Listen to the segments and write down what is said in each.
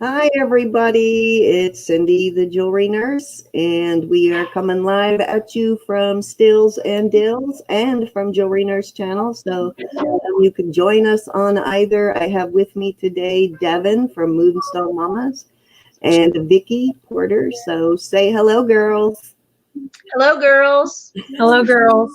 Hi, everybody. It's Cindy, the jewelry nurse, and we are coming live at you from Stills and Dills and from Jewelry Nurse Channel. So you can join us on either. I have with me today Devan from Moonstone Mamas and Vicky Porter. So say hello, girls. Hello, girls. Hello, girls.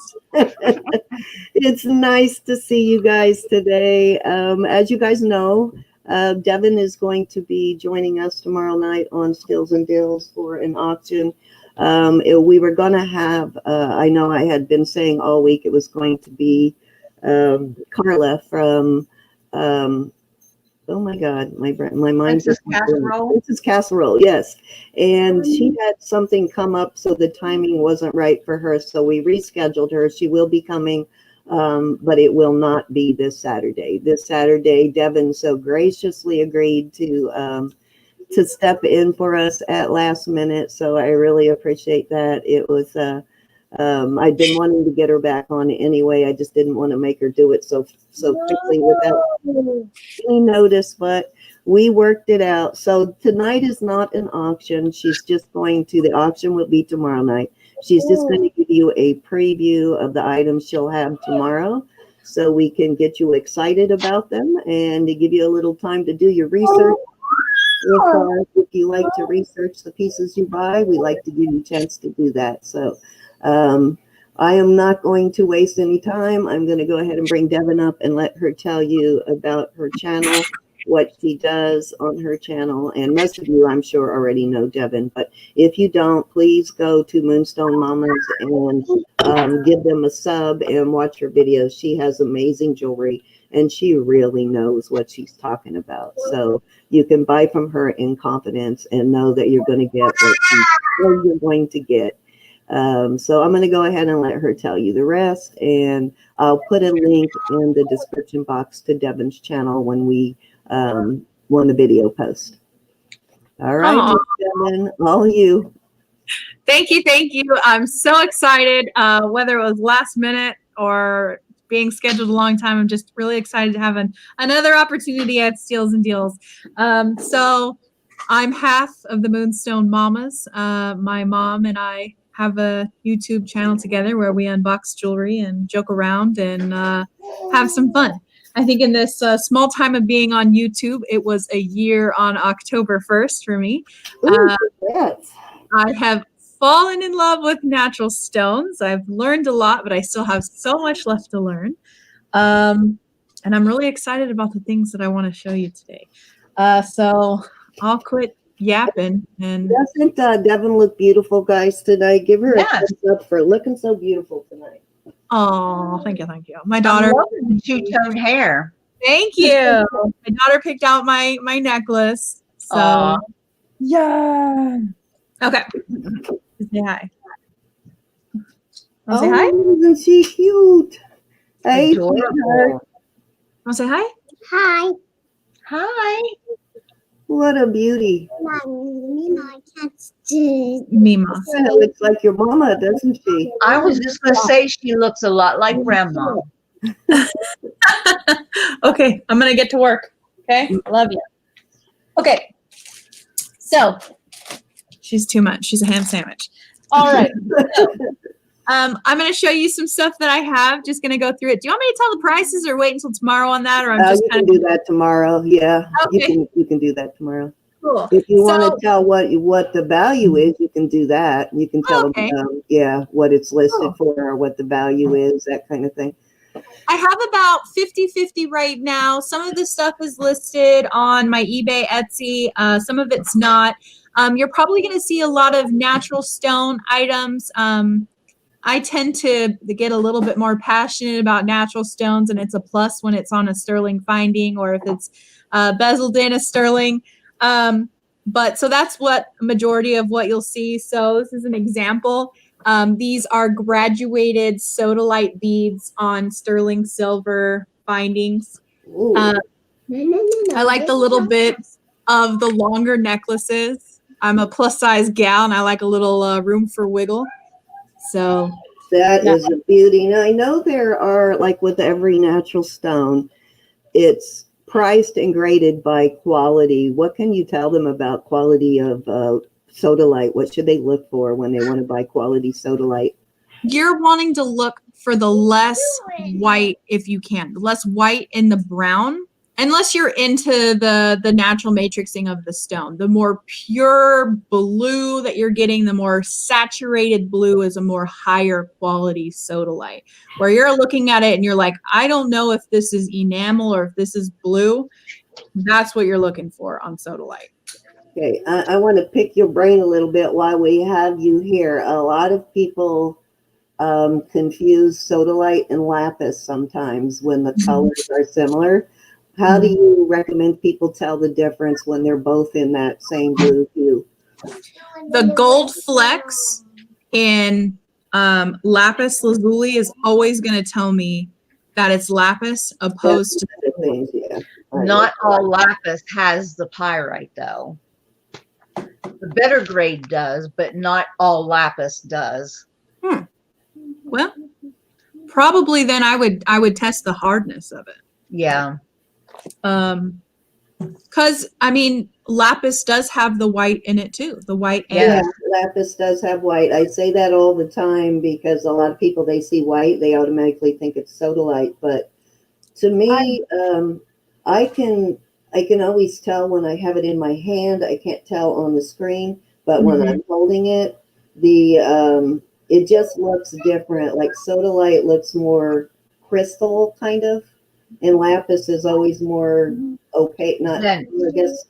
It's nice to see you guys today. As you guys know, Devan is going to be joining us tomorrow night on Stills and Dills for an auction. We were going to have, I know I had been saying all week it was going to be Carla from, oh my God, my mind. Princess Casserole. Princess Casserole, yes. And she had something come up, so the timing wasn't right for her. So we rescheduled her. She will be coming, but it will not be this Saturday. This Saturday, Devan so graciously agreed to step in for us at last minute. So I really appreciate that. It was I'd been wanting to get her back on anyway. I just didn't want to make her do it so quickly without any notice, but we worked it out. So tonight is not an auction. She's just going to, the auction will be tomorrow night. She's just going to give you a preview of the items she'll have tomorrow so we can get you excited about them and to give you a little time to do your research. If you like to research the pieces you buy, we like to give you a chance to do that. So I am not going to waste any time. I'm going to go ahead and bring Devan up and let her tell you about her channel, what she does on her channel. And most of you, I'm sure, already know Devan. But if you don't, please go to Moonstone Mamas and give them a sub and watch her videos. She has amazing jewelry, and she really knows what she's talking about. So you can buy from her in confidence and know that you're going to get what you're going to get. So I'm going to go ahead and let her tell you the rest, and I'll put a link in the description box to Devan's channel when the video post. All right, Devan, all you. Thank you. I'm so excited. Whether it was last minute or being scheduled a long time, I'm just really excited to have another opportunity at Stills and Deals. So I'm half of the Moonstone Mamas. My mom and I have a YouTube channel together where we unbox jewelry and joke around and have some fun. I think in this small time of being on YouTube, it was a year on October 1st for me. Yes. I have fallen in love with natural stones. I've learned a lot, but I still have so much left to learn. And I'm really excited about the things that I want to show you today. So I'll quit yapping. And doesn't Devan look beautiful, guys, tonight? Give her a thumbs up for looking so beautiful tonight. Oh, thank you. My daughter, two-tone hair. Thank you. My daughter picked out my necklace. So yeah. Okay. Say hi. Want to say hi? Isn't she cute? Hey, want to say hi? Hi. What a beauty. Mima. Kind of looks like your mama, doesn't she? I was just going to say she looks a lot like grandma. Okay, I'm going to get to work. Okay, I love you. Okay, so she's too much. She's a ham sandwich. All right. So, I'm going to show you some stuff that I have. Just going to go through it. Do you want me to tell the prices or wait until tomorrow on that? Or I'm just kind of do that tomorrow. Yeah, okay. You can do that tomorrow. Cool. If you want to tell what the value is, you can do that. You can tell them, what it's listed for or what the value is, that kind of thing. I have about 50-50 right now. Some of the stuff is listed on my eBay, Etsy. Some of it's not. You're probably going to see a lot of natural stone items. I tend to get a little bit more passionate about natural stones, and it's a plus when it's on a sterling finding or if it's bezeled in a sterling. But so that's what a majority of what you'll see. So this is an example. These are graduated sodalite beads on sterling silver findings. I like the little bit of the longer necklaces. I'm a plus size gal and I like a little room for wiggle. So that is a beauty. Now I know there are, like with every natural stone, it's priced and graded by quality. What can you tell them about quality of sodalite? What should they look for when they want to buy quality sodalite? You're wanting to look for the less white if you can, the less white in the brown, unless you're into the natural matrixing of the stone. The more pure blue that you're getting, the more saturated blue is a more higher quality sodalite. Where you're looking at it and you're like, I don't know if this is enamel or if this is blue. That's what you're looking for on sodalite. Okay, I want to pick your brain a little bit while we have you here. A lot of people confuse sodalite and lapis sometimes when the colors are similar. How do you recommend people tell the difference when they're both in that same blue hue? The gold flecks in lapis lazuli is always going to tell me that it's lapis opposed to the things, yeah. Not all lapis has the pyrite though. The better grade does, but not all lapis does. Well, probably then I would test the hardness of it. Yeah. Because I mean, lapis does have the white in it too. The white. Yeah, lapis does have white. I say that all the time because a lot of people, they see white, they automatically think it's sodalite. But to me, I can always tell when I have it in my hand. I can't tell on the screen, but when I'm holding it, it just looks different. Like sodalite looks more crystal kind of, and lapis is always more opaque,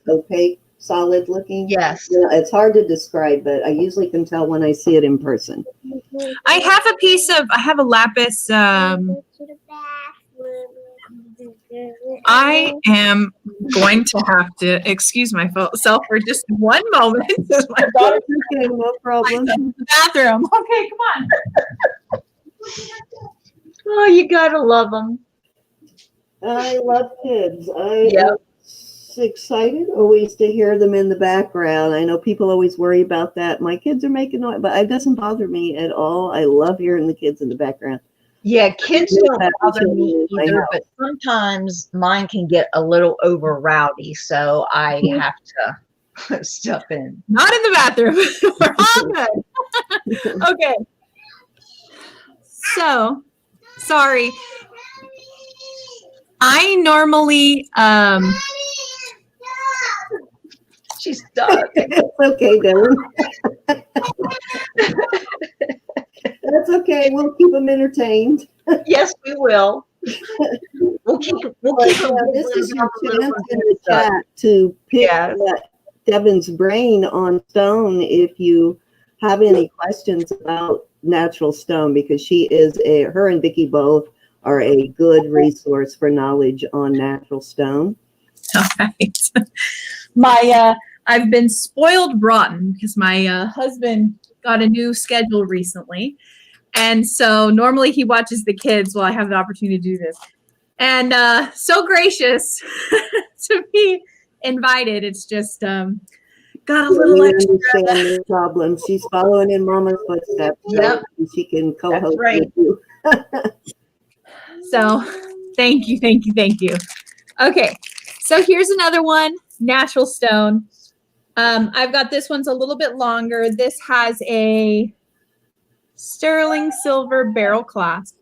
opaque, solid looking. Yes. You know, it's hard to describe, but I usually can tell when I see it in person. I have a lapis. I am going to have to excuse myself for just one moment. My daughter's Okay, no problem. in the bathroom. Okay, come on. Oh, you gotta love them. I love kids. I'm excited always to hear them in the background. I know people always worry about that. My kids are making noise, but it doesn't bother me at all. I love hearing the kids in the background. Yeah, kids don't bother me either, but sometimes mine can get a little over rowdy, so I have to step in. Not in the bathroom. We're all good. Okay. So, sorry. I normally She's stuck. It's okay, Devan. That's okay. We'll keep them entertained. Yes, we will. We'll keep This is your chance in the chat to pick Devan's brain on stone if you have any questions about natural stone, because she is her and Vicki both are a good resource for knowledge on natural stone. all right. I've been spoiled rotten because my husband got a new schedule recently. And so normally he watches the kids while I have the opportunity to do this. And so gracious to be invited. It's just got a little extra. No problem. She's following in Mama's footsteps. Yep. So she can co-host right. with you. So thank you. Okay, so here's another one, natural stone. I've got this one's a little bit longer. This has a sterling silver barrel clasp.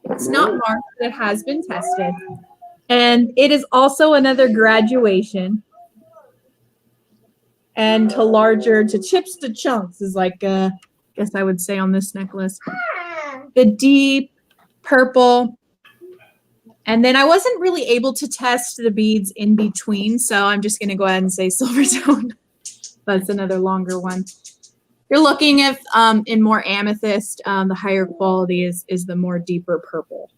It's not marked, but it has been tested. And it is also another graduation. And to chips to chunks is like, I guess I would say on this necklace. The deep purple. And then I wasn't really able to test the beads in between, so I'm just going to go ahead and say silver tone. That's another longer one. You're looking at in more amethyst, the higher quality is the more deeper purple.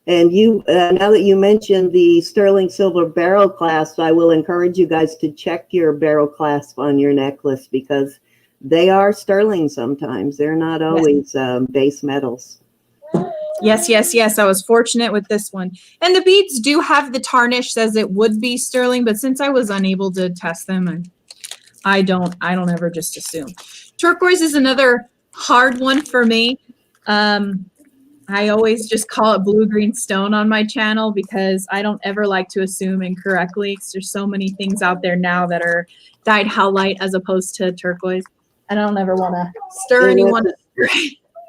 And you, now that you mentioned the sterling silver barrel clasp, I will encourage you guys to check your barrel clasp on your necklace, because they are sterling sometimes. They're not always base metals. Yes. I was fortunate with this one. And the beads do have the tarnish, says it would be sterling, but since I was unable to test them, I don't ever just assume. Turquoise is another hard one for me. I always just call it blue-green stone on my channel because I don't ever like to assume incorrectly, because there's so many things out there now that are dyed howlite as opposed to turquoise. And I don't ever want to stir anyone.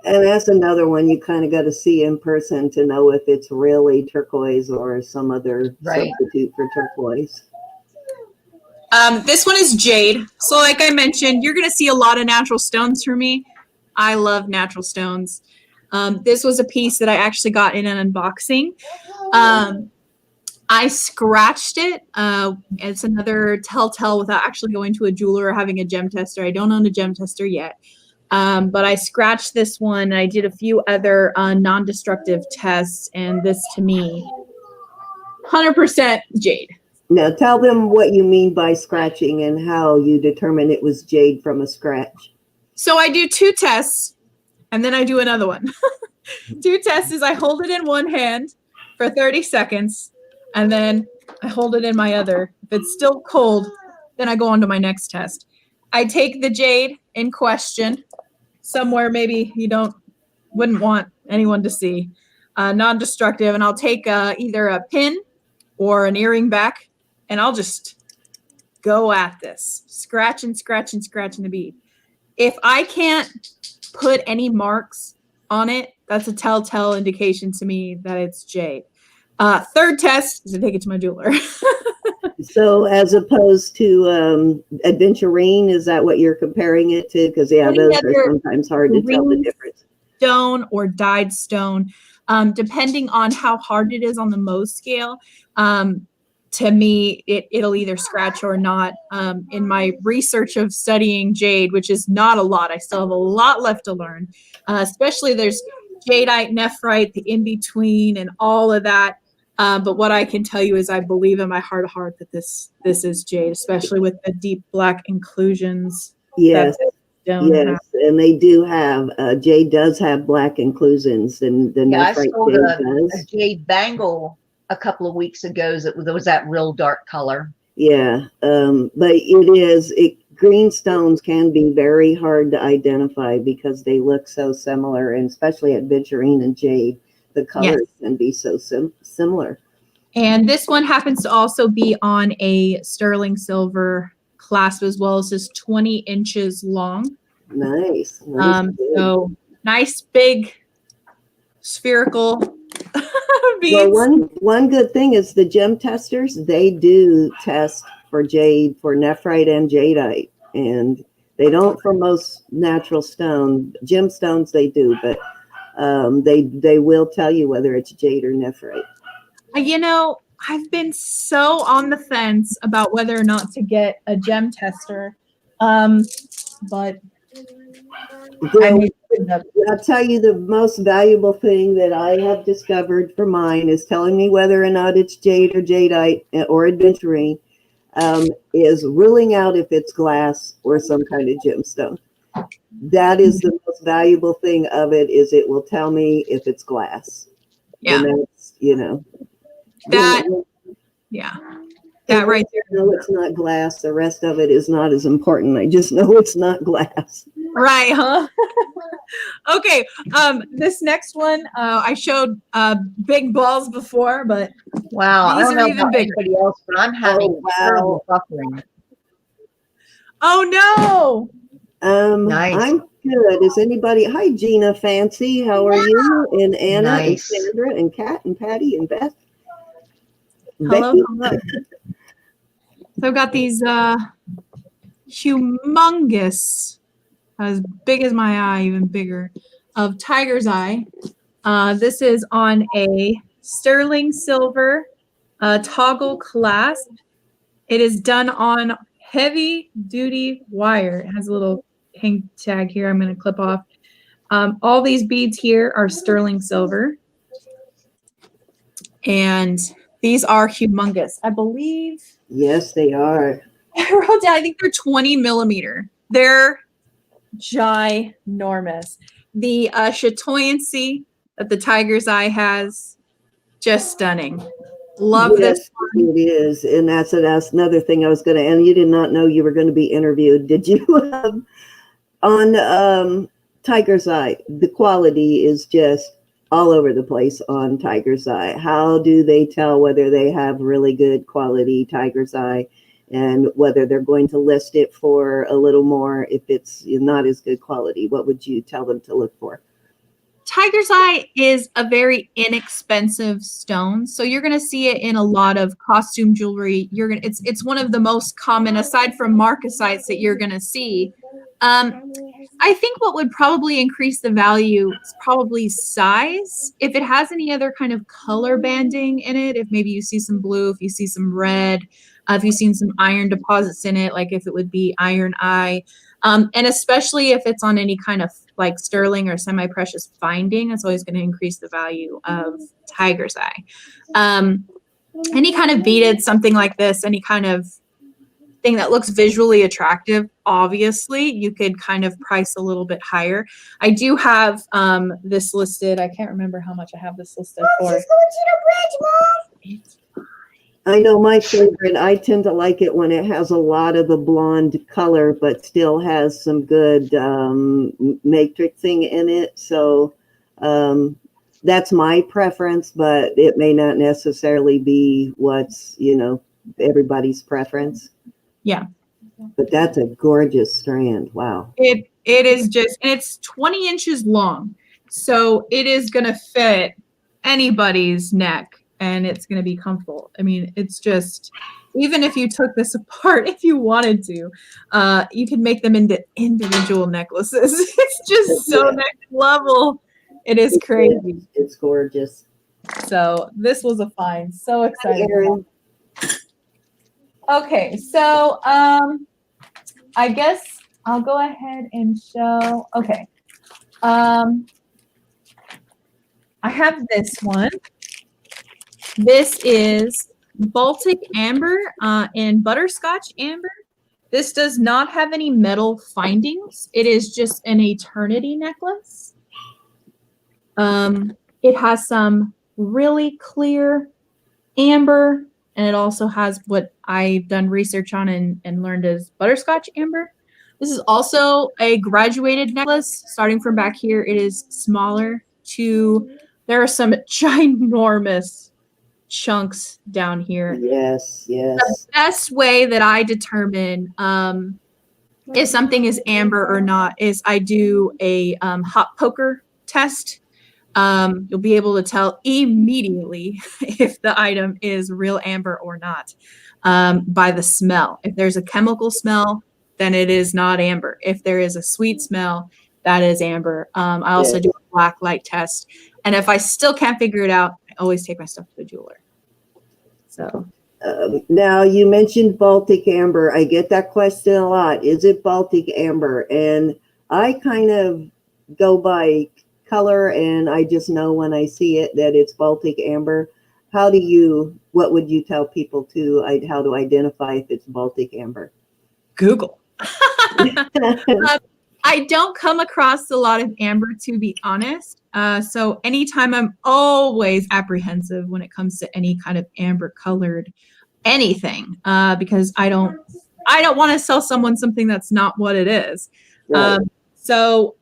And that's another one you kind of got to see in person to know if it's really turquoise or some other substitute for turquoise. This one is jade. So like I mentioned, you're going to see a lot of natural stones from me. I love natural stones. This was a piece that I actually got in an unboxing. I scratched it. It's another telltale without actually going to a jeweler or having a gem tester. I don't own a gem tester yet. But I scratched this one. I did a few other non-destructive tests, and this to me, 100% jade. Now tell them what you mean by scratching and how you determine it was jade from a scratch. So I do 2 tests, and then I do another one. 2 tests is I hold it in one hand for 30 seconds, and then I hold it in my other. If it's still cold, then I go on to my next test. I take the jade in question, somewhere maybe you wouldn't want anyone to see, non-destructive, and I'll take either a pin or an earring back, and I'll just go at this, scratch and scratch and scratch in the bead. If I can't put any marks on it, that's a telltale indication to me that it's jade. Third test is to take it to my jeweler. So as opposed to aventurine, is that what you're comparing it to? Because those are sometimes hard to tell the difference. Stone or dyed stone, depending on how hard it is on the Mohs scale. To me, it'll either scratch or not. In my research of studying jade, which is not a lot, I still have a lot left to learn. Especially there's jadeite, nephrite, the in-between, and all of that. But what I can tell you is I believe in my heart of heart that this is jade, especially with the deep black inclusions. Yes, yes, and they do have, jade does have black inclusions, and the nephrite I sold does. a jade bangle a couple of weeks ago that was that real dark color. Yeah, but green stones can be very hard to identify because they look so similar, and especially at aventurine and jade, the colors can be so similar. And this one happens to also be on a sterling silver clasp as well. As is 20 inches long. Nice. So nice big spherical beads. Well, one good thing is the gem testers, they do test for jade, for nephrite and jadeite, and they don't for most natural stone. Gemstones they do, but they will tell you whether it's jade or nephrite. You know, I've been so on the fence about whether or not to get a gem tester, but I'll tell you the most valuable thing that I have discovered for mine is telling me whether or not it's jade or jadeite or aventurine, is ruling out if it's glass or some kind of gemstone. That is the most valuable thing of it, is it will tell me if it's glass. Yeah. And that's, that right there. I know it's not glass. The rest of it is not as important. I just know it's not glass. Right, huh? Okay. This next one, I showed big balls before, but wow, these I don't are know even about bigger. anybody else, but I'm having terrible buffering. Oh no! Nice. I'm good. Is anybody? Hi, Gina Fancy. How are you? And Anna Nice. and Sandra and Kat and Patty and Beth. Hello, Becky. hello. So I've got these humongous, as big as my eye, even bigger, of tiger's eye. This is on a sterling silver toggle clasp. It is done on heavy duty wire. It has a little hang tag here I'm going to clip off. All these beads here are sterling silver. And these are humongous. I believe. Yes, they are. I wrote down, I think they're 20 millimeter. They're ginormous. The chatoyancy that the tiger's eye has, just stunning. Love this one. It is. And that's another thing I was going to, and you did not know you were going to be interviewed. Did you? On tiger's eye, the quality is just all over the place on tiger's eye. How do they tell whether they have really good quality tiger's eye and whether they're going to list it for a little more if it's not as good quality? What would you tell them to look for? Tiger's eye is a very inexpensive stone, so you're going to see it in a lot of costume jewelry. It's one of the most common, aside from marcasites, that you're going to see. I think what would probably increase the value is probably size. If it has any other kind of color banding in it, if maybe you see some blue, if you see some red, if you've seen some iron deposits in it, like if it would be iron eye, and especially if it's on any kind of like sterling or semi-precious finding, it's always going to increase the value of tiger's eye. Any kind of beaded, something like this, any kind of thing that looks visually attractive, obviously you could kind of price a little bit higher. I do have this listed. I can't remember how much I have this listed for. I know my favorite, I tend to like it when it has a lot of the blonde color, but still has some good matrixing in it. So that's my preference, but it may not necessarily be what's, everybody's preference. Yeah. But that's a gorgeous strand. Wow. It is just, and it's 20 inches long. So it is going to fit anybody's neck. And it's going to be comfortable. I mean, it's just, even if you took this apart, if you wanted to, you could make them into individual necklaces. It's just so next level. It is crazy. It's gorgeous. So this was a find. So excited. Okay, so I guess I'll go ahead and show. Okay. I have this one. This is Baltic Amber and Butterscotch Amber. This does not have any metal findings. It is just an eternity necklace. It has some really clear amber, and it also has what I've done research on and learned is Butterscotch Amber. This is also a graduated necklace. Starting from back here, it is smaller there are some ginormous chunks down here. Yes. The best way that I determine if something is amber or not is I do a hot poker test. You'll be able to tell immediately if the item is real amber or not by the smell. If there's a chemical smell, then it is not amber. If there is a sweet smell, that is amber. I also do a black light test. And if I still can't figure it out, I always take my stuff to the jeweler. So now you mentioned Baltic Amber. I get that question a lot. Is it Baltic Amber? And I kind of go by color, and I just know when I see it that it's Baltic Amber. What would you tell people how to identify if it's Baltic Amber? Google. I don't come across a lot of amber, to be honest. So anytime, I'm always apprehensive when it comes to any kind of amber colored anything, because I don't want to sell someone something that's not what it is. Right. So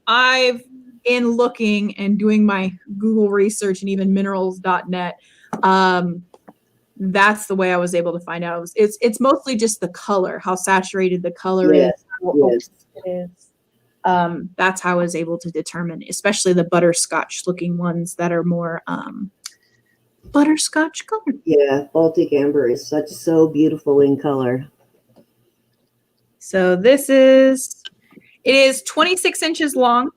in looking and doing my Google research and even minerals.net, that's the way I was able to find out. It's mostly just the color, how saturated the color is, how open it is. That's how I was able to determine, especially the butterscotch looking ones that are more butterscotch colored. Yeah, Baltic Amber is so beautiful in color. So it is 26 inches long.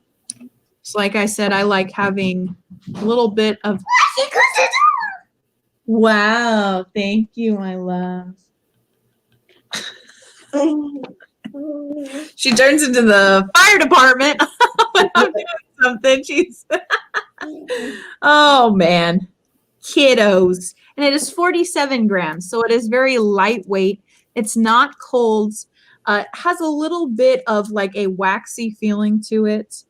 So like I said, I like having a little bit of. Wow, thank you, my love. She turns into the fire department when I'm doing something. Oh man, kiddos. And it is 47 grams, so it is very lightweight. It's not cold. It has a little bit of like a waxy feeling to it.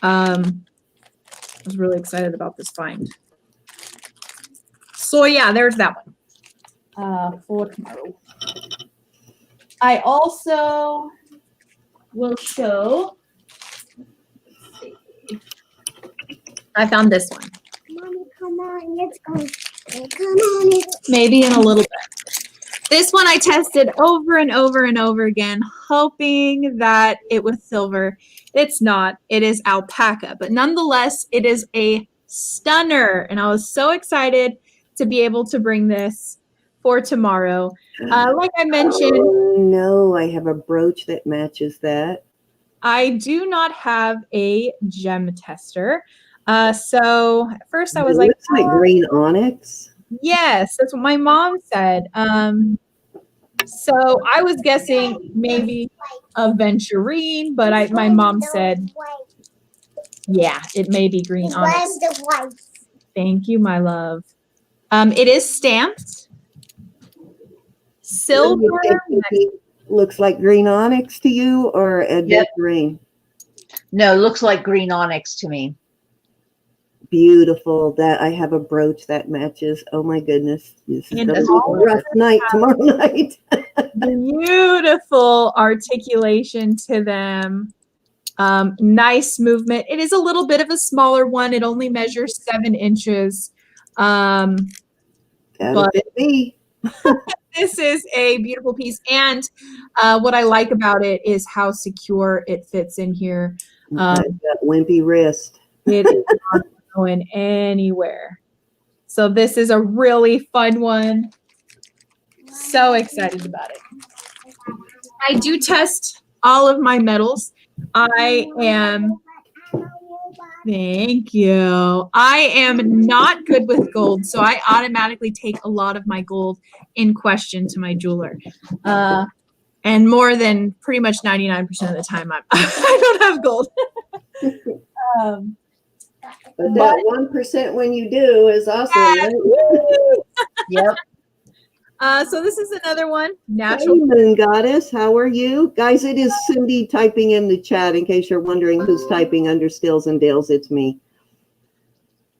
I was really excited about this find. So yeah, there's that one for tomorrow. I also will show. I found this one. Come on, let's go. Come on, let's Maybe in a little bit. This one I tested over and over and over again, hoping that it was silver. It's not. It is alpaca, but nonetheless, it is a stunner. And I was so excited to be able to bring this for tomorrow. Like I mentioned, Oh, no, I have a brooch that matches that. I do not have a gem tester. So at first I was It like, looks like green onyx. yes, that's what my mom said. So I was guessing maybe aventurine, but my mom said, yeah, it may be green onyx. the white. Thank you, my love. It is stamped. Silver. What do you think, Vicky? Looks like green onyx to you or a Yep. green? No, looks like green onyx to me. Beautiful. That I have a brooch that matches. Oh my goodness. This is And gonna be all a rough night tomorrow night. Beautiful articulation to them. Nice movement. It is a little bit of a smaller one. It only measures 7 inches. That'll But- fit me. This is a beautiful piece. And what I like about it is how secure it fits in here. I've got wimpy wrist. It is not going anywhere. So this is a really fun one. So excited about it. I do test all of my metals. Thank you. I am not good with gold, so I automatically take a lot of my gold in question to my jeweler. And more than pretty much 99% of the time, I don't have gold. But that 1% when you do is awesome, right? Yep. So this is another one. Hey, Natural. Moon Goddess, how are you? Guys, it is Cindy typing in the chat in case you're wondering who's typing under Stills and Dales. It's me.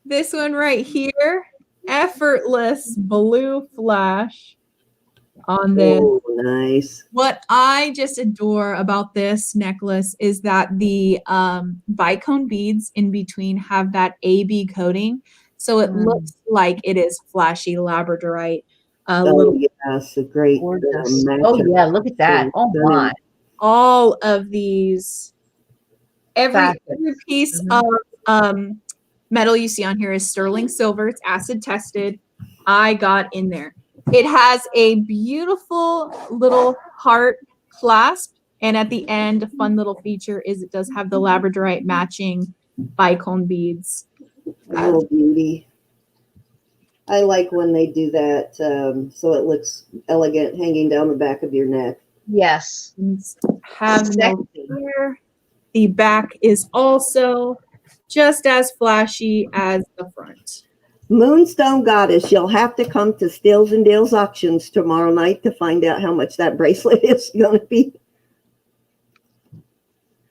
This one right here. Effortless blue flash on this. Oh, nice. What I just adore about this necklace is that the bicone beads in between have that AB coating. So it looks like it is flashy labradorite. Oh, yes, a great Gorgeous. match. Oh yeah, look at that. Oh my. All of these, every piece of metal you see on here is sterling silver. It's acid tested. I got in there. It has a beautiful little heart clasp, and at the end, a fun little feature is it does have the labradorite matching bicone beads. Oh, beauty. I like when they do that so it looks elegant hanging down the back of your neck. Yes. Have no fear. The back is also just as flashy as the front. Moonstone Goddess, you'll have to come to Stills and Dale's auctions tomorrow night to find out how much that bracelet is going to be.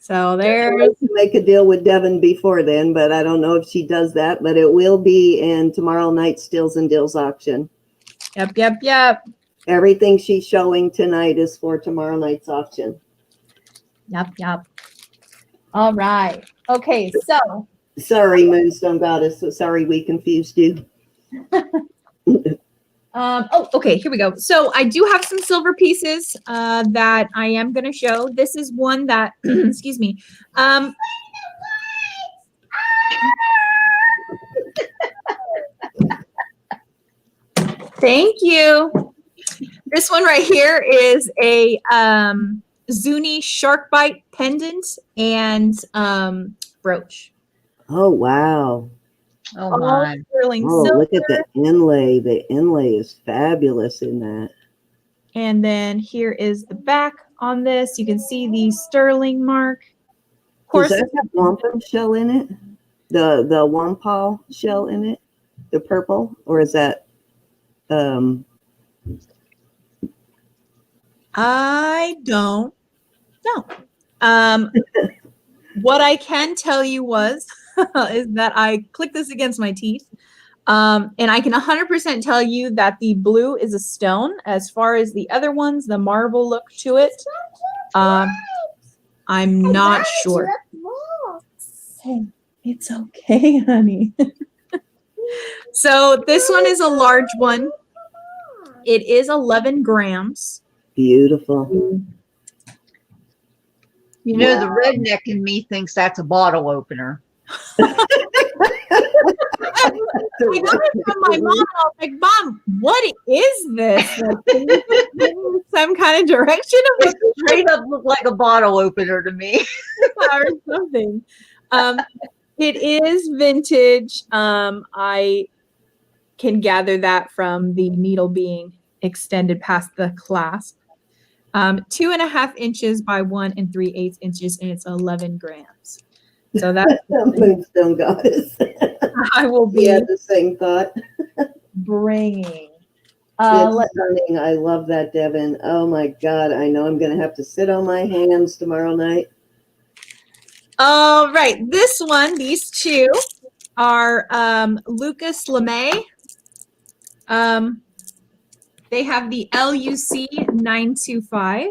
So I'd there's like to make a deal with Devan before then, but I don't know if she does that. But it will be in tomorrow night's Stills and Dale's auction. Yep. Everything she's showing tonight is for tomorrow night's auction. Yep. All right. Okay, so Sorry, Moonstone Goddess. So sorry we confused you. okay, here we go. So I do have some silver pieces that I am going to show. This is one that, excuse me. Thank you. This one right here is a Zuni shark bite pendant and brooch. Oh, wow. Oh All my. sterling Oh, silver. look at the inlay. The inlay is fabulous in that. And then here is the back on this. You can see the sterling mark. Of course, Does that have wampum shell in it? The wampum shell in it? The purple? Or is that I don't know. What I can tell you is that I clicked this against my teeth. And I can 100% tell you that the blue is a stone. As far as the other ones, the marble look to it. I'm not sure. Hey, it's okay, honey. So this one is a large one. It is 11 grams. Beautiful. You know, the redneck in me thinks that's a bottle opener. I got it from my mom, and I was like, Mom, what is this? Like, can you give me some kind of direction of what It straight up looked like a bottle opener to me. or something? It is vintage. I can gather that from the needle being extended past the clasp. 2.5 inches by 1 3/8 inches, and it's 11 grams. So that's Moonstone Goddess. I will be Yeah, the same thought. bringing. It's Let's stunning. I love that, Devan. Oh my God. I know I'm going to have to sit on my hands tomorrow night. All right, this one, these two are Lucas LeMay. They have the LUC 925.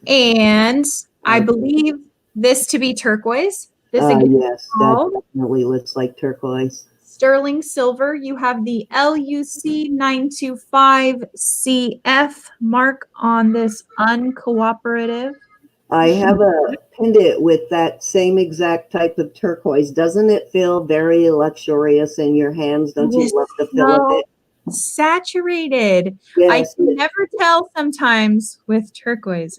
And I believe this to be turquoise. This again Yes, that definitely looks like turquoise. sterling silver. You have the LUC 925 CF mark on this uncooperative. I have a pendant with that same exact type of turquoise. Doesn't it feel very luxurious in your hands? Don't you love the feel of it? Saturated. Yes. I can never tell sometimes with turquoise.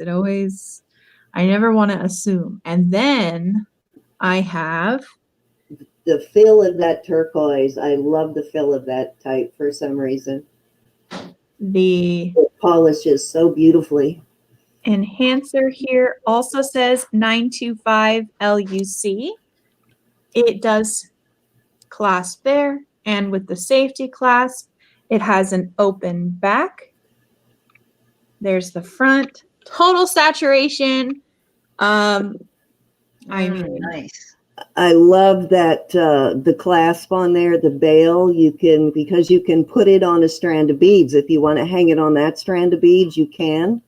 I never want to assume. And then I have The feel of that turquoise. I love the feel of that type for some reason. the It polishes so beautifully. enhancer here, also says 925 LUC. It does clasp there, and with the safety clasp, it has an open back. There's the front. Total saturation. I mean, Nice. I love that the clasp on there, the bail, because you can put it on a strand of beads. If you want to hang it on that strand of beads, you can.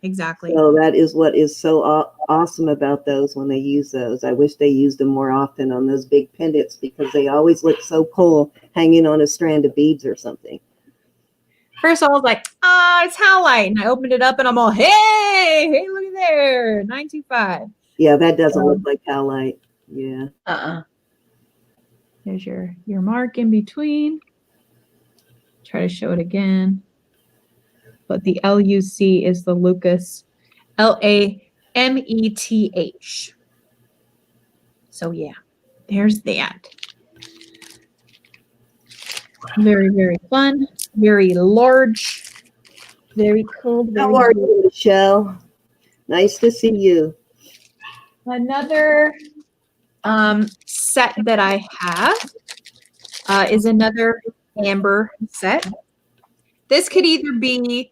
exactly. So that is what is so awesome about those when they use those. I wish they used them more often on those big pendants because they always look so cool hanging on a strand of beads or something. First, I was like, it's Howlite. And I opened it up and I'm all, hey, look at there. 925. Yeah, that doesn't look like howlite. Yeah. There's your mark in between. Try to show it again. But the LUC is the Lucas, LAMETH. So yeah, there's that. Very, very fun. Very large. Very cool. How are you, Michelle? Nice to see you. Another set that I have is another amber set. This could either be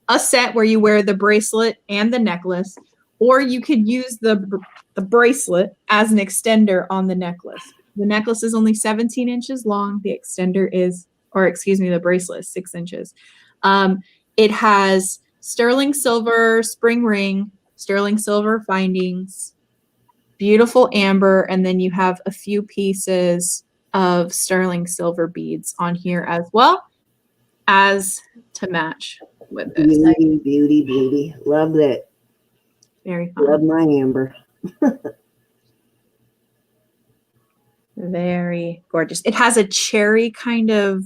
a set where you wear the bracelet and the necklace, or you could use the bracelet as an extender on the necklace. The necklace is only 17 inches long. The extender is, the bracelet is 6 inches. It has sterling silver spring ring, sterling silver findings, beautiful amber, and then you have a few pieces of sterling silver beads on here as well as to match with this. Beauty, beauty, beauty. Love that. Very fun. Love my amber. Very gorgeous. It has a cherry kind of,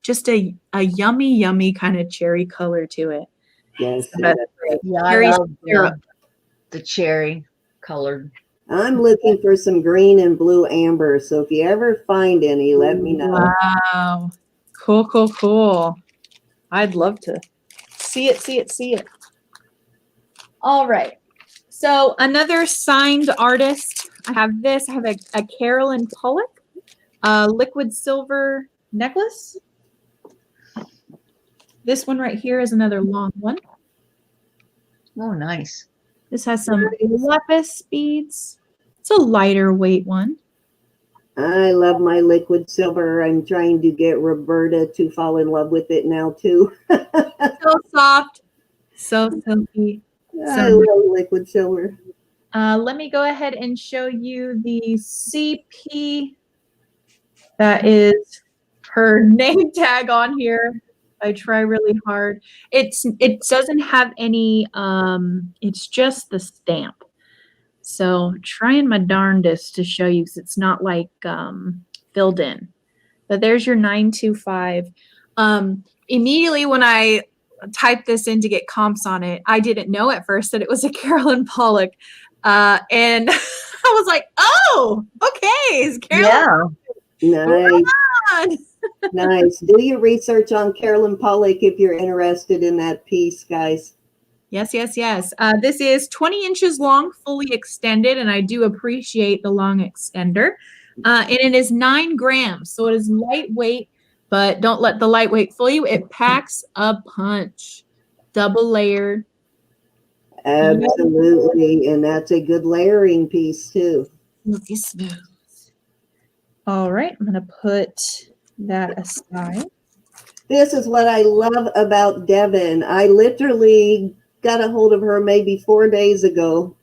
just a yummy kind of cherry color to it. Yes. But Yeah, cherry I love syrup. the cherry colored. I'm looking for some green and blue amber. So if you ever find any, let me know. Wow. Cool. I'd love to see it. All right. So another signed artist. I have this. I have a Carolyn Pollock liquid silver necklace. This one right here is another long one. Oh, nice. This has some lapis beads. It's a lighter weight one. I love my liquid silver. I'm trying to get Roberta to fall in love with it now too. So soft, so silky. I love liquid silver. Let me go ahead and show you the CP That is her name tag on here. I try really hard. It doesn't have any, it's just the stamp. So trying my darndest to show you because it's not like filled in. But there's your 925. Immediately when I typed this in to get comps on it, I didn't know at first that it was a Carolyn Pollock. And I was like, oh, okay. It's Carolyn. Yeah. Nice. Nice. Do your research on Carolyn Pollock if you're interested in that piece, guys. Yes, yes, yes. This is 20 inches long, fully extended, and I do appreciate the long extender. And it is 9 grams, so it is lightweight, but don't let the lightweight fool you. It packs a punch. Double layered. Absolutely. And that's a good layering piece too. Silky smooth. All right, I'm going to put that aside. This is what I love about Devan. I literally got a hold of her maybe 4 days ago.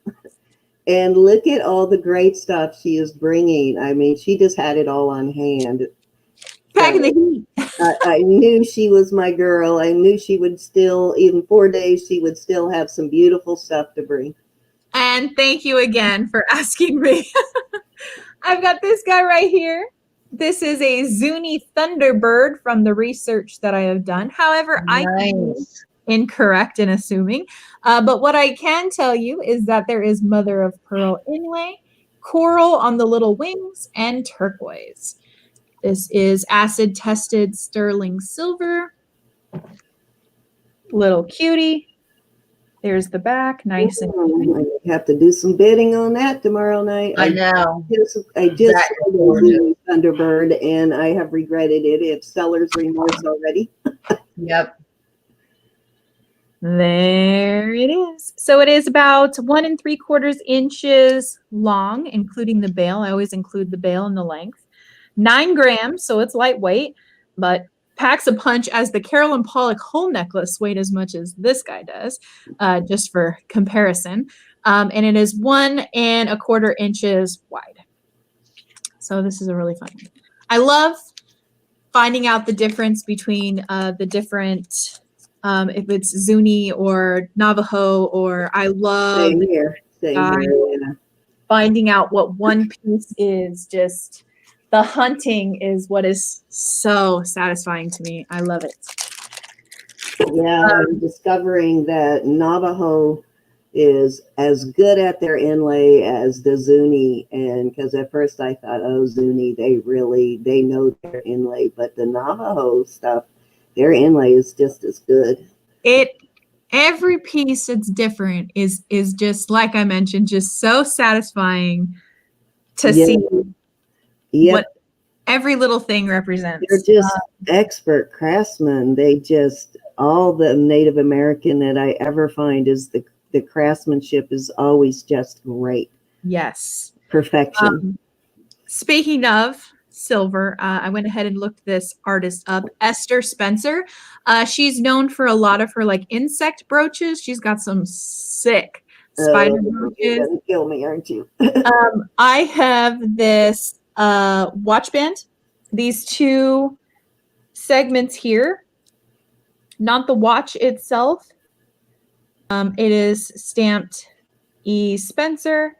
And look at all the great stuff she is bringing. I mean, she just had it all on hand. Packing the heat. I knew she was my girl. I knew she would still, even 4 days, she would still have some beautiful stuff to bring. And thank you again for asking me. I've got this guy right here. This is a Zuni Thunderbird from the research that I have done. However, I am incorrect in assuming. But what I can tell you is that there is mother of pearl inlay, coral on the little wings, and turquoise. This is acid tested sterling silver. Little cutie. There's the back, nice and I have to do some bidding on that tomorrow night. I know. I just sold the Thunderbird and I have regretted it. It's seller's remorse already. Yep. There it is. So it is about 1 3/4 inches long, including the bail. I always include the bail in the length. 9 grams, so it's lightweight, but packs a punch as the Carolyn Pollock whole necklace weighed as much as this guy does, just for comparison. And it is 1 1/4 inches wide. So this is a really fun one. I love finding out the difference between the different, if it's Zuni or Navajo, or I love Same here. Yeah. finding out what one piece is. Just the hunting is what is so satisfying to me. I love it. Yeah, I'm discovering that Navajo is as good at their inlay as the Zuni, and because at first I thought, oh, Zuni, they know their inlay, but the Navajo stuff, their inlay is just as good. Every piece that's different is just, like I mentioned, just so satisfying to see what every little thing represents. They're just expert craftsmen. All the Native American that I ever find is the craftsmanship is always just great. Yes. Perfection. Speaking of silver, I went ahead and looked this artist up, Esther Spencer. She's known for a lot of her like insect brooches. She's got some sick spider brooches. You're gonna kill me, aren't you? I have this watch band. These 2 segments here, not the watch itself. It is stamped E. Spencer.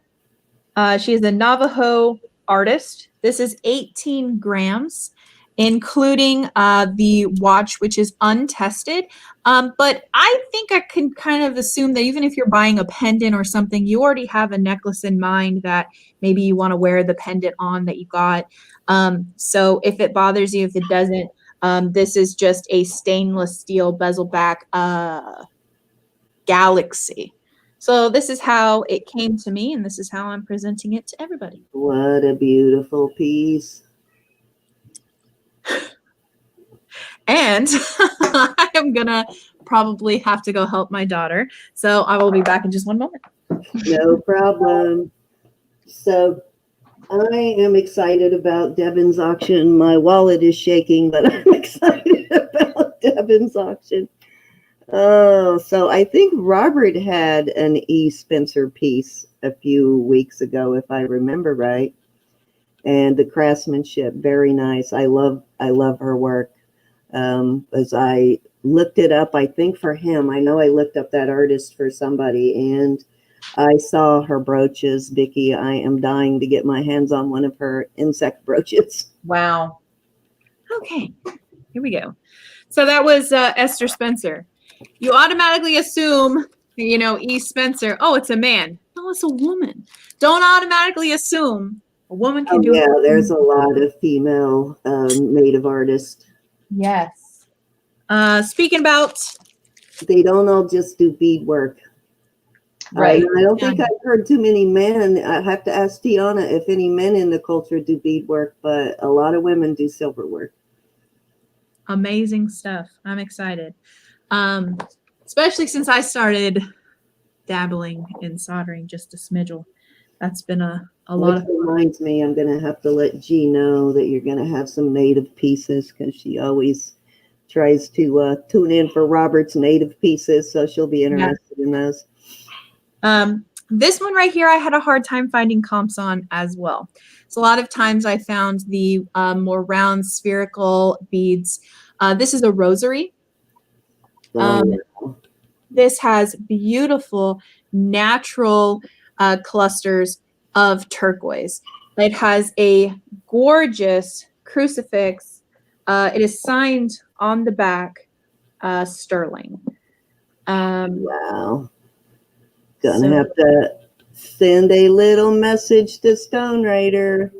She is a Navajo artist. This is 18 grams, including the watch, which is untested. But I think I can kind of assume that even if you're buying a pendant or something, you already have a necklace in mind that maybe you want to wear the pendant on that you got. So if it bothers you, if it doesn't, this is just a stainless steel bezel back galaxy. So this is how it came to me, and this is how I'm presenting it to everybody. What a beautiful piece. And I am gonna probably have to go help my daughter. So I will be back in just one moment. No problem. So I am excited about Devan's auction. My wallet is shaking, but I'm excited about Devan's auction. Oh, so I think Robert had an E. Spencer piece a few weeks ago, if I remember right. and the craftsmanship, very nice. I love her work. As I looked it up, I think for him, I know I looked up that artist for somebody, and I saw her brooches. Vicki, I am dying to get my hands on one of her insect brooches. Wow. Okay, here we go. So that was Esther Spencer. You automatically assume, E. Spencer, oh, it's a man. No, it's a woman. Don't automatically assume a woman can do Yeah, it. there's a lot of female native artists. Yes. Speaking about, They don't all just do beadwork. Right. I don't think I've heard too many men. I have to ask Tiana if any men in the culture do beadwork, but a lot of women do silver work. amazing stuff. I'm excited. Especially since I started dabbling in soldering just a smidgel. That's been a lot of Which reminds me, I'm going to have to let G know that you're going to have some native pieces, because she always tries to tune in for Robert's native pieces, so she'll be interested in those. This one right here, I had a hard time finding comps on as well. So a lot of times I found the more round spherical beads. This is a rosary. This has beautiful natural clusters of turquoise. It has a gorgeous crucifix. It is signed on the back, sterling. Wow. Gonna have to send a little message to Stone Rider.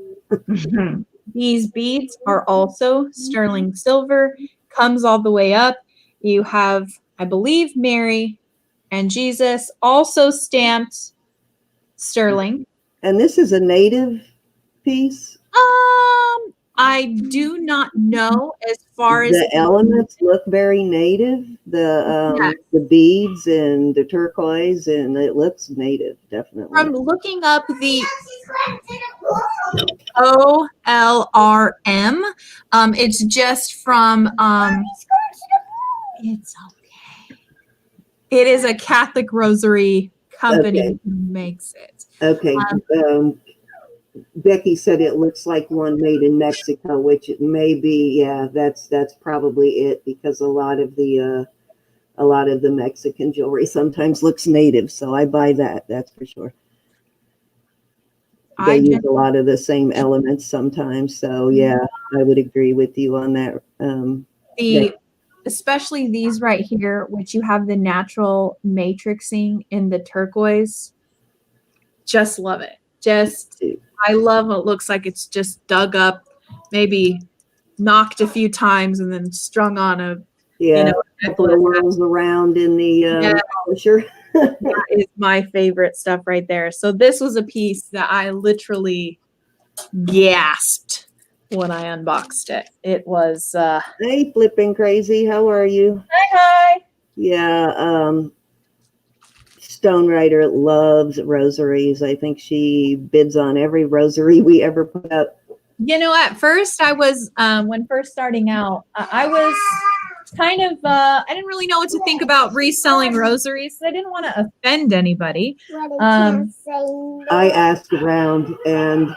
These beads are also sterling silver, comes all the way up. You have, I believe, Mary and Jesus also stamped sterling. And this is a native piece. I do not know as far as The elements look very native. The beads and the turquoise, and it looks native, definitely. from looking up the OLRM. It's just from it's okay. It is a Catholic Rosary company Okay. who makes it. Okay. Becky said it looks like one made in Mexico, which it may be. Yeah, that's probably it, because a lot of the Mexican jewelry sometimes looks native. So I buy that. That's for sure. They use a lot of the same elements sometimes. So yeah, I would agree with you on that. Especially these right here, which you have the natural matrixing in the turquoise. Just love it. I love what it looks like it's just dug up, maybe knocked a few times and then strung on a couple of whirls around in the polisher. That is my favorite stuff right there. So this was a piece that I literally gasped when I unboxed it. It was Hey, Flipping Crazy, how are you? hi. Yeah, Stone Rider loves rosaries. I think she bids on every rosary we ever put up. At first I was when first starting out, I was kind of I didn't really know what to think about reselling rosaries. I didn't want to offend anybody. I asked around, and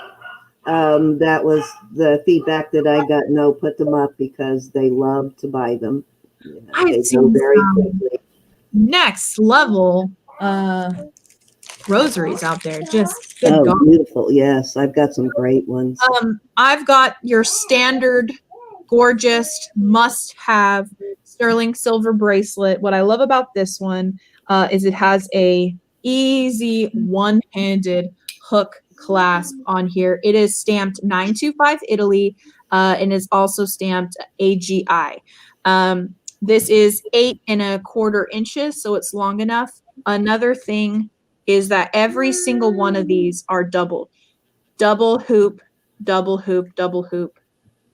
that was the feedback that I got. No, put them up, because they love to buy them. They go very quickly. Next level rosaries out there. Just good Oh, God. beautiful. Yes, I've got some great ones. I've got your standard gorgeous must-have sterling silver bracelet. What I love about this one is it has a easy one-handed hook clasp on here. It is stamped 925 Italy and is also stamped AGI. This is 8 1/4 inches, so it's long enough. Another thing is that every single one of these are double hoop, double hoop, double hoop,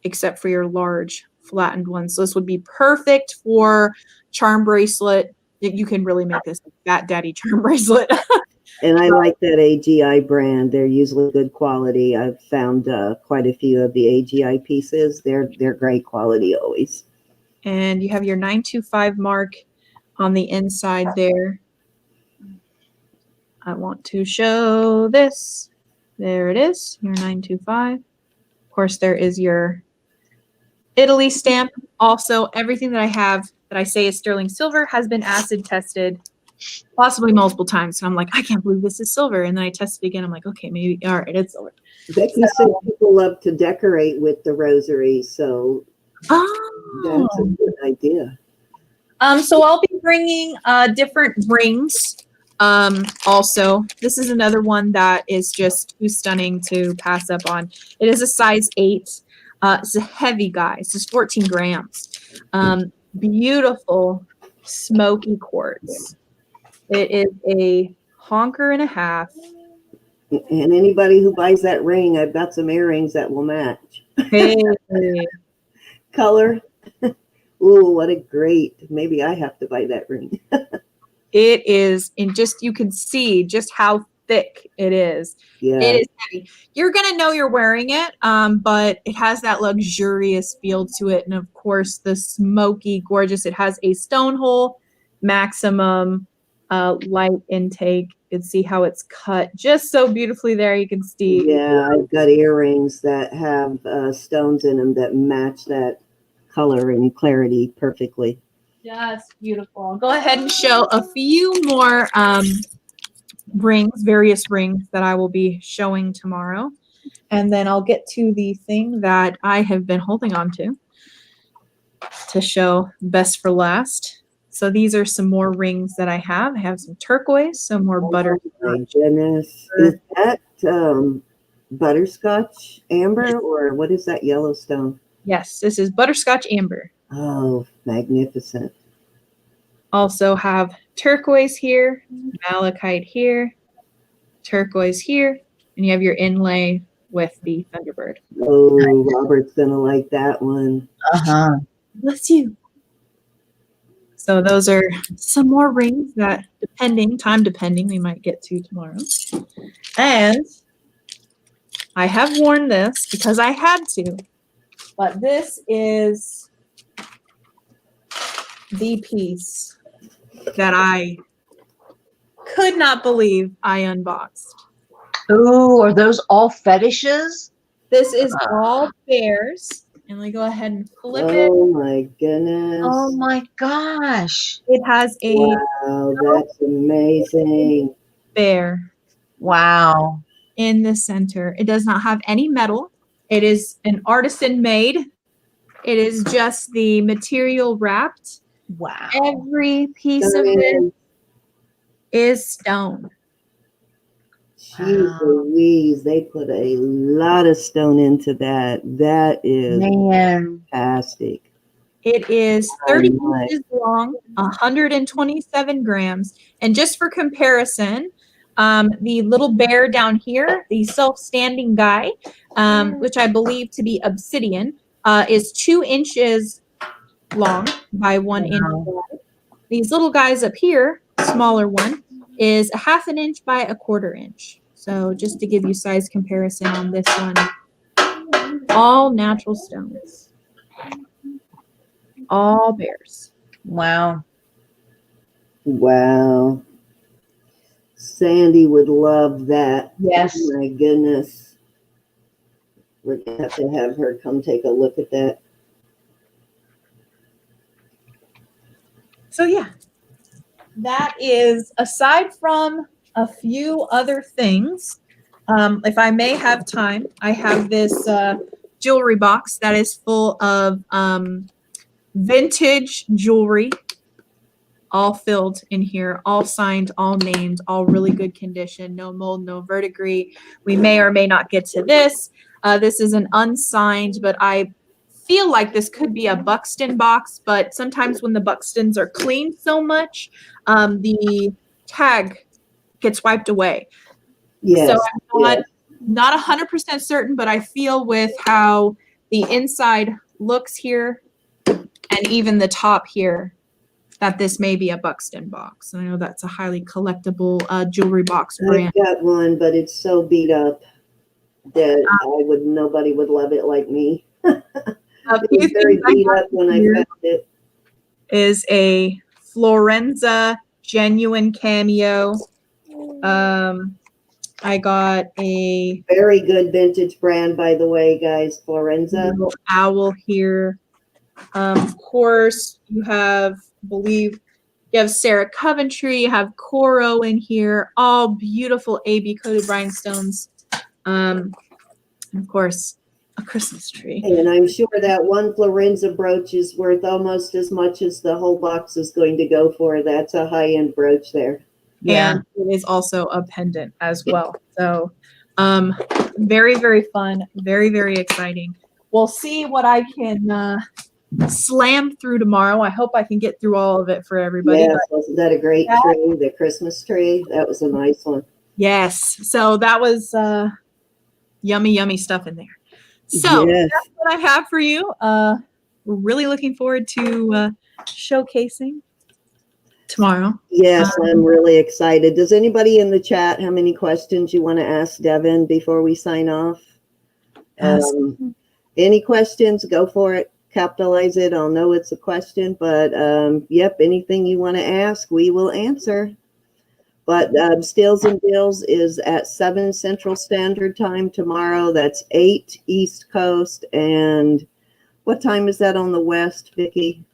except for your large flattened ones. So this would be perfect for charm bracelet. You can really make this a fat daddy charm bracelet. And I like that AGI brand. They're usually good quality. I've found quite a few of the AGI pieces. They're great quality always. And you have your 925 mark on the inside there. I want to show this. There it is, your 925. Of course, there is your Italy stamp. Also, everything that I have that I say is sterling silver has been acid tested possibly multiple times. So I'm like, I can't believe this is silver. And then I test it again. I'm like, okay, maybe, all right, it's silver. Becky said people love to decorate with the rosary, so that's a good idea. So I'll be bringing different rings. Also, this is another one that is just too stunning to pass up on. It is a size 8. It's a heavy guy. It's just 14 grams. Beautiful smoky quartz. It is a honker and a half. And anybody who buys that ring, I've got some earrings that will match. Hey. Color. Ooh, what a great. Maybe I have to buy that ring. It is, and just you can see just how thick it is. Yeah. It is heavy. You're gonna know you're wearing it, but it has that luxurious feel to it, and of course the smoky, gorgeous. It has a stone hole, maximum light intake. You can see how it's cut just so beautifully there. You can see. Yeah, I've got earrings that have stones in them that match that color and clarity perfectly. Just beautiful. I'll go ahead and show a few more rings, various rings that I will be showing tomorrow. And then I'll get to the thing that I have been holding on to show best for last. So these are some more rings that I have. I have some turquoise, some more butterscotch. Oh my goodness. Is that butterscotch amber or what is that yellow stone? Yes, this is butterscotch amber. Oh, magnificent. Also have turquoise here, malachite here, turquoise here, and you have your inlay with the Thunderbird. Oh, Robert's gonna like that one. Bless you. So those are some more rings that, time depending, we might get to tomorrow. And I have worn this because I had to, but this is the piece that I could not believe I unboxed. Ooh, are those all fetishes? This is all bears. And let me go ahead and flip it. Oh my goodness. Oh my gosh. It has a Wow, that's amazing. bear Wow. in the center. It does not have any metal. It is an artisan made. It is just the material wrapped. Wow. Every piece of it is stone. Jeez Louise, they put a lot of stone into that. That is fantastic. It is 30 inches long, 127 grams. And just for comparison, the little bear down here, the self-standing guy, which I believe to be obsidian, is 2 inches long by 1 inch wide. These little guys up here, smaller one, is 1/2 inch by 1/4 inch. So just to give you size comparison on this one, all natural stones, all bears. Wow. Wow. Sandy would love that. Yes. Oh my goodness. We're going to have her come take a look at that. So yeah, that is, aside from a few other things, if I may have time, I have this jewelry box that is full of vintage jewelry, all filled in here, all signed, all named, all really good condition, no mold, no verdigris. We may or may not get to this. This is an unsigned, but I feel like this could be a Buxton box, but sometimes when the Buxtons are cleaned so much, the tag gets wiped away. Yes. So I'm not 100% certain, but I feel with how the inside looks here and even the top here, that this may be a Buxton box. I know that's a highly collectible jewelry box brand. I've got one, but it's so beat up that nobody would love it like me. It was very beat up when I found it. Is a Florenza genuine cameo I got a Very good vintage brand, by the way, guys. Florenza. little owl here. Of course, you have, you have Sarah Coventry, you have Coro in here, all beautiful AB coated rhinestones. Of course, a Christmas tree. And I'm sure that one Florenza brooch is worth almost as much as the whole box is going to go for. That's a high-end brooch there. Yeah. And it is also a pendant as well. So very, very fun, very, very exciting. We'll see what I can slam through tomorrow. I hope I can get through all of it for everybody. Yes, wasn't that a great tree? The Christmas tree? That was a nice one. Yes. So that was yummy, yummy stuff in there. So Yes. that's what I have for you. We're really looking forward to showcasing tomorrow. Yes, I'm really excited. Does anybody in the chat have any questions you want to ask Devan before we sign off? Any questions? Go for it. Capitalize it. I'll know it's a question, but yep, anything you want to ask, we will answer. But Steals and Deals is at 7 Central Standard Time tomorrow. That's 8 East Coast. And what time is that on the West, Vicki?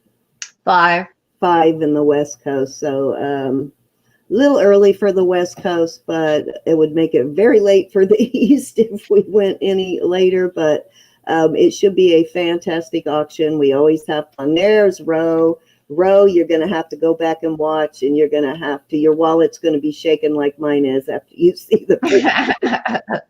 5. 5 in the West Coast. So a little early for the West Coast, but it would make it very late for the East if we went any later. But it should be a fantastic auction. We always have fun. There's Roe. Roe, you're going to have to go back and watch, and you're going to have to, your wallet's going to be shaking like mine is after you see the picture.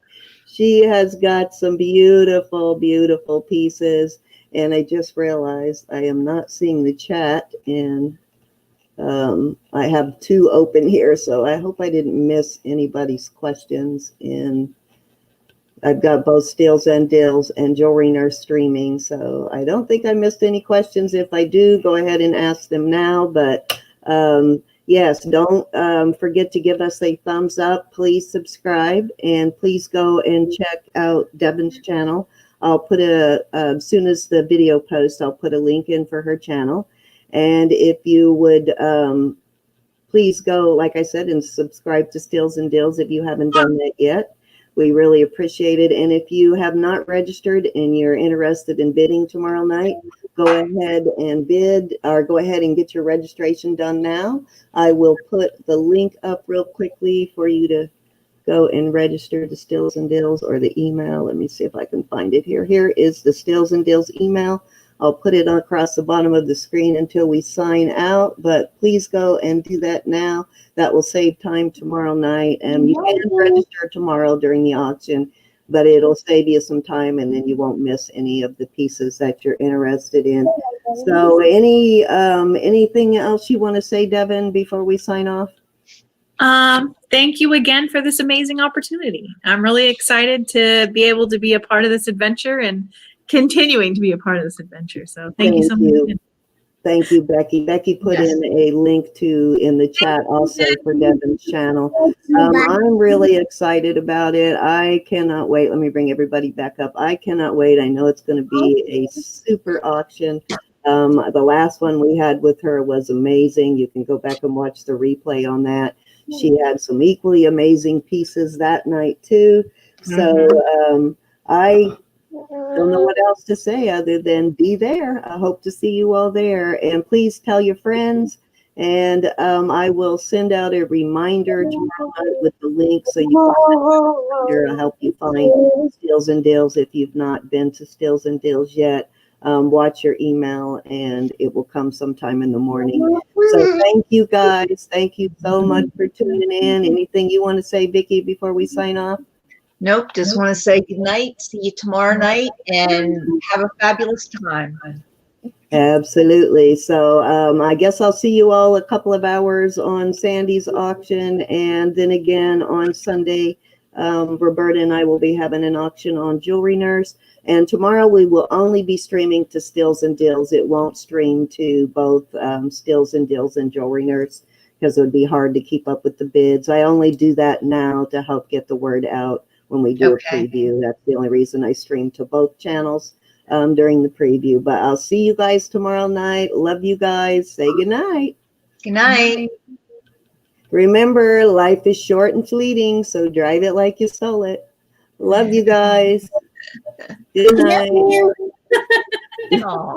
She has got some beautiful, beautiful pieces. And I just realized I am not seeing the chat, and I have 2 open here, so I hope I didn't miss anybody's questions. And I've got both Steals and Deals and Jewelry Nurse streaming, so I don't think I missed any questions. If I do, go ahead and ask them now. But yes, don't forget to give us a thumbs up. Please subscribe, and please go and check out Devan's channel. I'll put as soon as the video posts, I'll put a link in for her channel. And if you would please go, like I said, and subscribe to Steals and Deals if you haven't done that yet. We really appreciate it. And if you have not registered and you're interested in bidding tomorrow night, go ahead and bid, or go ahead and get your registration done now. I will put the link up real quickly for you to go and register the Steals and Deals, or the email. Let me see if I can find it here. Here is the Steals and Deals email. I'll put it across the bottom of the screen until we sign out, but please go and do that now. That will save time tomorrow night. And you can register tomorrow during the auction, but it'll save you some time, and then you won't miss any of the pieces that you're interested in. So anything else you want to say, Devan, before we sign off? Thank you again for this amazing opportunity. I'm really excited to be able to be a part of this adventure and continuing to be a part of this adventure. So thank you so much. Thank you, Becky. Becky put in a link in the chat also for Devan's channel. I'm really excited about it. I cannot wait. Let me bring everybody back up. I cannot wait. I know it's going to be a super auction. The last one we had with her was amazing. You can go back and watch the replay on that. She had some equally amazing pieces that night too. So I don't know what else to say other than be there. I hope to see you all there. And please tell your friends. And I will send out a reminder tomorrow night with the link, so you can I'll help you find Steals and Deals if you've not been to Steals and Deals yet. Watch your email, and it will come sometime in the morning. So thank you guys. Thank you so much for tuning in. Anything you want to say, Vicki, before we sign off? Nope. Just want to say good night. See you tomorrow night, and have a fabulous time. Absolutely. So I guess I'll see you all a couple of hours on Sandy's auction, and then again on Sunday, Roberta and I will be having an auction on Jewelry Nurse. And tomorrow we will only be streaming to Steals and Deals. It won't stream to both Steals and Deals and Jewelry Nurse, because it would be hard to keep up with the bids. I only do that now to help get the word out when we do a preview. That's the only reason I stream to both channels during the preview. But I'll see you guys tomorrow night. Love you guys. Say good night. Good night. Remember, life is short and fleeting, so drive it like you stole it. Love you guys. Good night. Love you. Aw.